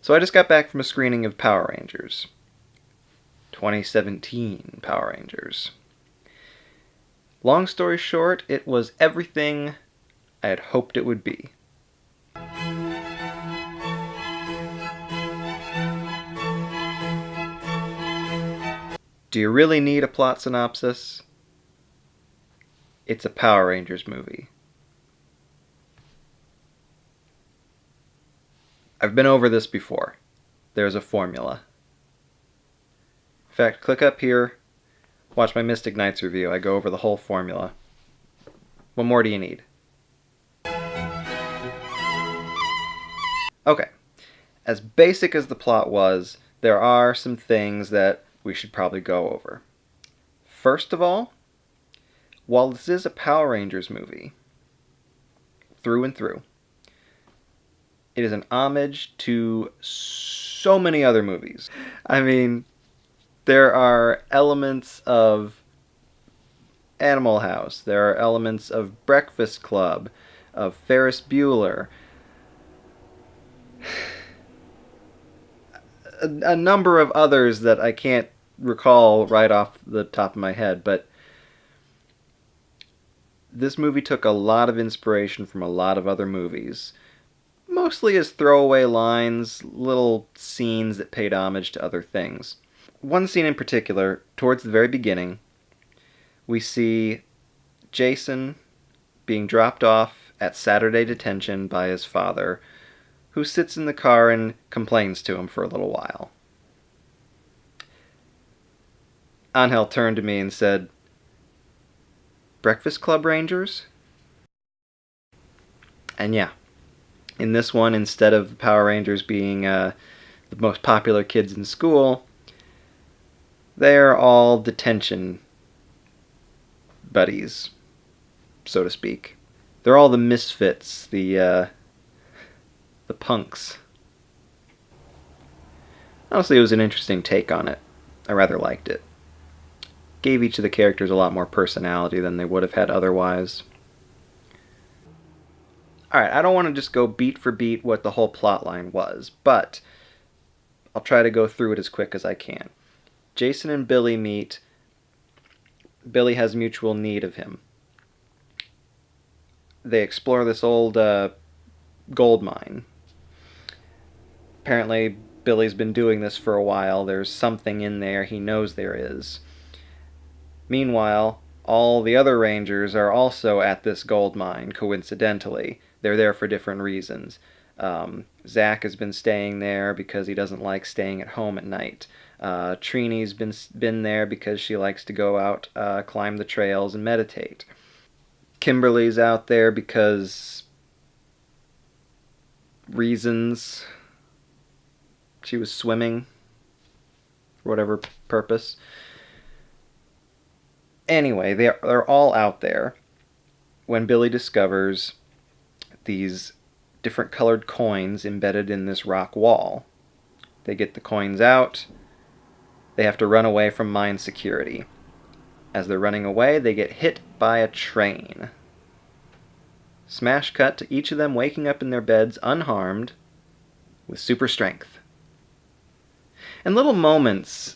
So I just got back from a screening of Power Rangers. 2017 Power Rangers. Long story short, it was everything I had hoped it would be. Do you really need a plot synopsis? It's a Power Rangers movie. I've been over this before. There's a formula. In fact, click up here, watch my Mystic Knights review. I go over the whole formula. What more do you need? Okay. As basic as the plot was, there are some things that we should probably go over. First of all, while this is a Power Rangers movie, through and through, it is an homage to so many other movies. I mean, there are elements of Animal House, there are elements of Breakfast Club, of Ferris Bueller, a number of others that I can't recall right off the top of my head, but this movie took a lot of inspiration from a lot of other movies, mostly as throwaway lines, little scenes that paid homage to other things. One scene in particular, towards the very beginning, we see Jason being dropped off at Saturday detention by his father, who sits in the car and complains to him for a little while. Angel turned to me and said, "Breakfast Club Rangers?" And yeah, in this one, instead of the Power Rangers being the most popular kids in school, they're all detention buddies, so to speak. They're all the misfits, the punks. Honestly, it was an interesting take on it. I rather liked it. Gave each of the characters a lot more personality than they would have had otherwise. Alright, I don't want to just go beat for beat what the whole plotline was, but I'll try to go through it as quick as I can. Jason and Billy meet. Billy has mutual need of him. They explore this old gold mine. Apparently, Billy's been doing this for a while. There's something in there. He knows there is. Meanwhile, all the other Rangers are also at this gold mine, coincidentally. They're there for different reasons. Zach has been staying there because he doesn't like staying at home at night. Trini's been there because she likes to go out, climb the trails, and meditate. Kimberly's out there because reasons. She was swimming for whatever purpose. Anyway, they're all out there when Billy discovers these different colored coins embedded in this rock wall. They get the coins out. They have to run away from mine security. As they're running away, they get hit by a train. Smash cut to each of them waking up in their beds unharmed with super strength. And little moments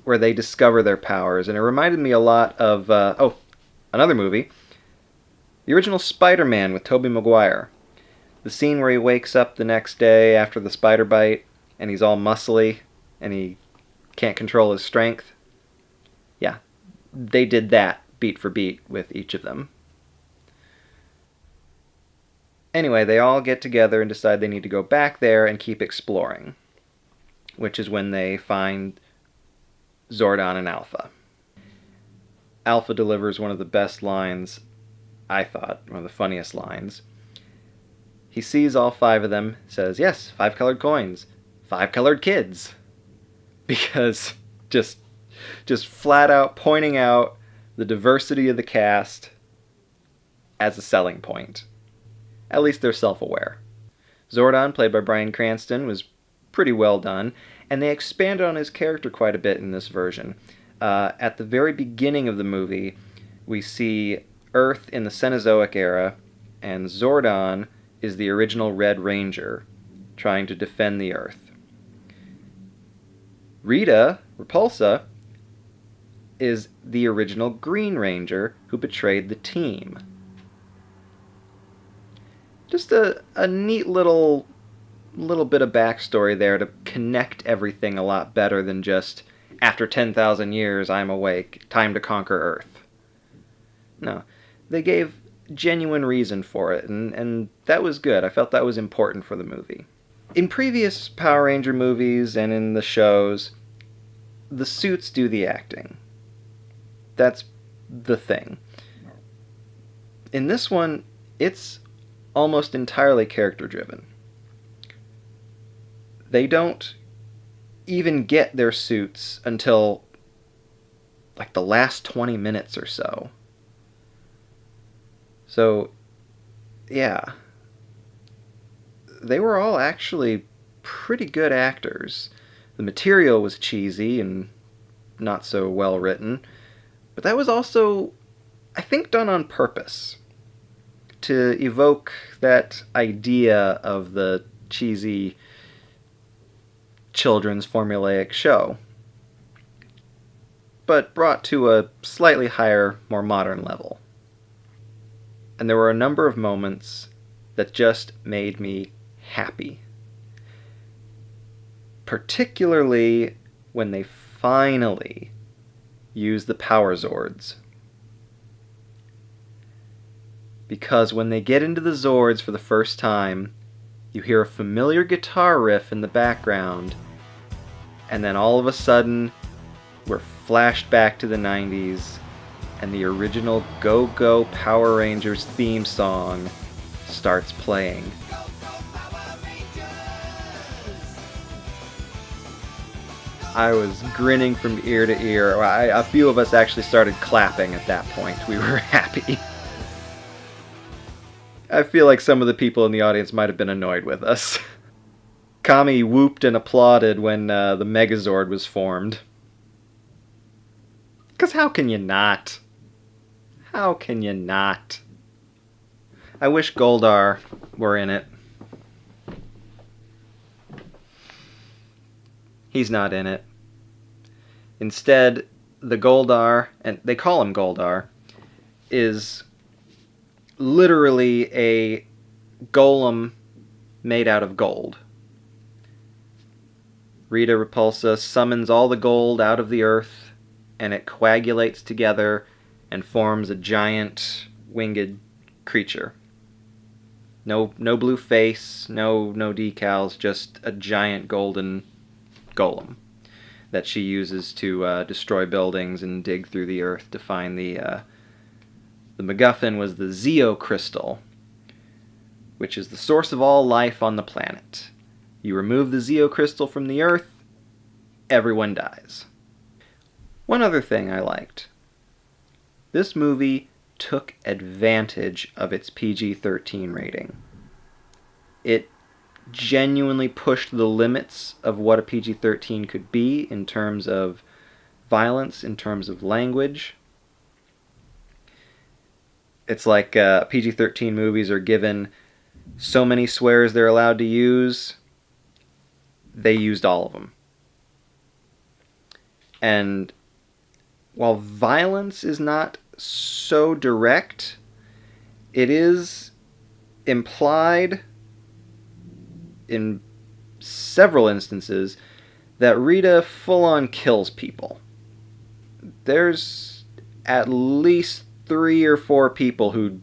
where they discover their powers, and it reminded me a lot of another movie, the original Spider-Man with Tobey Maguire. The scene where he wakes up the next day after the spider bite and he's all muscly and he can't control his strength. Yeah, they did that beat for beat with each of them. Anyway, they all get together and decide they need to go back there and keep exploring, which is when they find Zordon and Alpha. Alpha delivers one of the best lines, I thought, one of the funniest lines. He sees all 5 of them, says, "Yes, 5 colored coins, 5 colored kids." Because just flat out pointing out the diversity of the cast as a selling point. At least they're self-aware. Zordon, played by Bryan Cranston, was pretty well done, and they expanded on his character quite a bit in this version. At the very beginning of the movie, we see Earth in the Cenozoic era, and Zordon is the original Red Ranger trying to defend the Earth. Rita Repulsa is the original Green Ranger who betrayed the team. Just a neat little bit of backstory there to connect everything a lot better than just, after 10,000 years, I'm awake, time to conquer Earth. No, they gave genuine reason for it, and that was good. I felt that was important for the movie. In previous Power Ranger movies and in the shows, the suits do the acting. That's the thing. In this one, it's almost entirely character-driven. They don't even get their suits until like the last 20 minutes or so. So, yeah. They were all actually pretty good actors. The material was cheesy and not so well written, but that was also, I think, done on purpose to evoke that idea of the cheesy children's formulaic show, but brought to a slightly higher, more modern level. And there were a number of moments that just made me happy. Particularly when they finally used the Power Zords. Because when they get into the Zords for the first time, you hear a familiar guitar riff in the background, and then all of a sudden, we're flashed back to the 90s, and the original Go-Go Power Rangers theme song starts playing. I was grinning from ear to ear. A few of us actually started clapping at that point. We were happy. I feel like some of the people in the audience might have been annoyed with us. Kami whooped and applauded when the Megazord was formed. Because how can you not? How can you not? I wish Goldar were in it. He's not in it. Instead, the Goldar, and they call him Goldar, is literally a golem made out of gold. Rita Repulsa summons all the gold out of the earth, and it coagulates together and forms a giant winged creature. No blue face, no decals, just a giant golden golem that she uses to destroy buildings and dig through the earth to find the MacGuffin was the Zeo crystal, which is the source of all life on the planet. You remove the Zeo crystal from the earth, everyone dies. One other thing I liked. This movie took advantage of its PG-13 rating. It genuinely pushed the limits of what a PG-13 could be in terms of violence, in terms of language. It's like PG-13 movies are given so many swears they're allowed to use. They used all of them. And while violence is not so direct, it is implied in several instances that Rita full-on kills people. There's at least 3 or 4 people who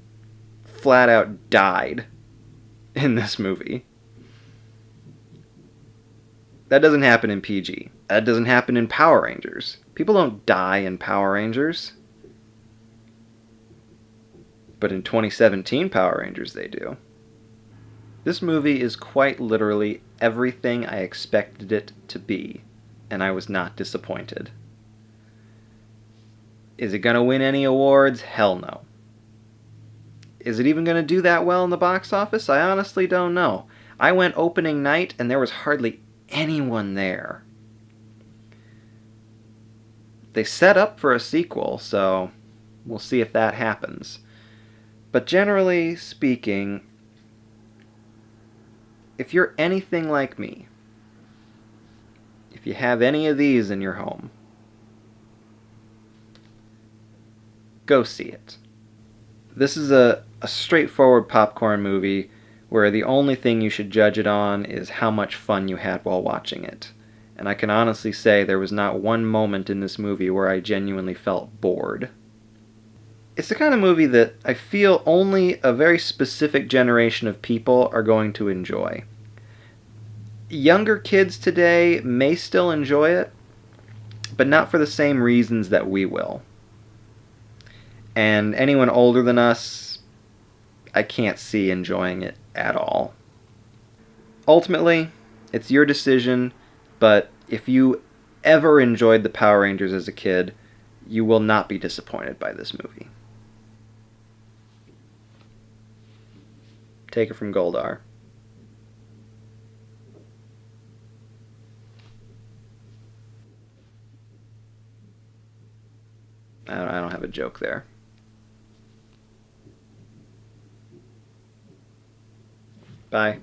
flat out died in this movie. That doesn't happen in PG. That doesn't happen in Power Rangers. People don't die in Power Rangers. But in 2017 Power Rangers they do. This movie is quite literally everything I expected it to be, and I was not disappointed. Is it going to win any awards? Hell no. Is it even going to do that well in the box office? I honestly don't know. I went opening night and there was hardly anyone there. They set up for a sequel, so we'll see if that happens. But generally speaking, if you're anything like me, if you have any of these in your home, go see it. This is a straightforward popcorn movie where the only thing you should judge it on is how much fun you had while watching it. And I can honestly say there was not one moment in this movie where I genuinely felt bored. It's the kind of movie that I feel only a very specific generation of people are going to enjoy. Younger kids today may still enjoy it, but not for the same reasons that we will. And anyone older than us, I can't see enjoying it at all. Ultimately, it's your decision, but if you ever enjoyed the Power Rangers as a kid, you will not be disappointed by this movie. Take it from Goldar. I don't have a joke there. Bye.